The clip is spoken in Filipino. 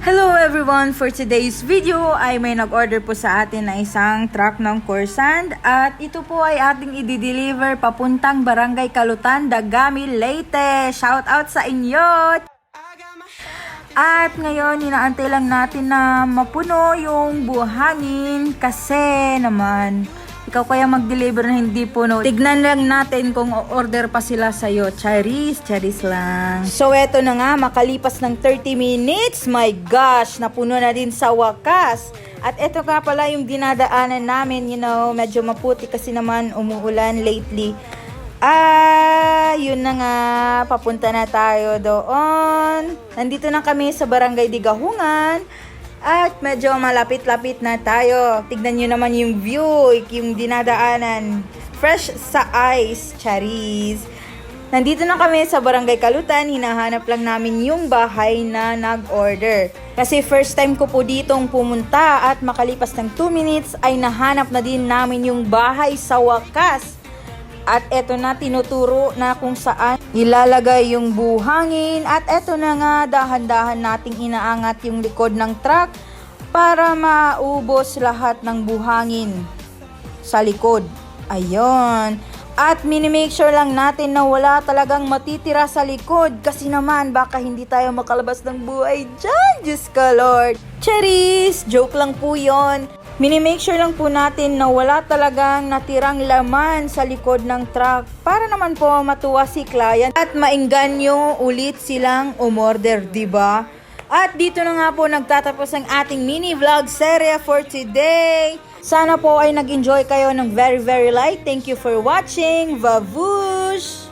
Hello everyone! For today's video ay may nag-order po sa atin na isang truck ng Corsand at ito po ay ating i-deliver papuntang Barangay Kalutan, Dagami, Leyte. Shout out sa inyo! At ngayon, inaantay lang natin na mapuno yung buhangin kasi naman ikaw kaya mag-deliver na hindi puno. Tignan lang natin kung order pa sila sa'yo. Charis lang. So, eto na nga, makalipas ng 30 minutes. My gosh, napuno na din sa wakas. At eto nga pala yung dinadaanan namin, medyo maputi kasi naman umuulan lately. Yun na nga, papunta na tayo doon. Nandito na kami sa Barangay Digahungan. At medyo malapit-lapit na tayo. Tignan nyo naman yung view, yung dinadaanan. Fresh sa eyes, charis. Nandito na kami sa Barangay Kalutan. Hinahanap lang namin yung bahay na nag-order. Kasi first time ko po ditong pumunta at makalipas ng 2 minutes ay nahanap na din namin yung bahay sa wakas. At eto na, tinuturo na kung saan ilalagay yung buhangin. At eto na nga, dahan-dahan nating inaangat yung likod ng truck para maubos lahat ng buhangin sa likod. Ayun. At minimake sure lang natin na wala talagang matitira sa likod. Kasi naman, baka hindi tayo makalabas ng buhay dyan. Diyos ka Lord. Charis! Joke lang po yon. Minimake sure lang po natin na wala talagang natirang laman sa likod ng truck para naman po matuwa si client at maengganyo ulit silang umorder, diba? At dito na nga po nagtatapos ang ating mini vlog serye for today. Sana po ay nag-enjoy kayo ng very light. Thank you for watching. Vavush!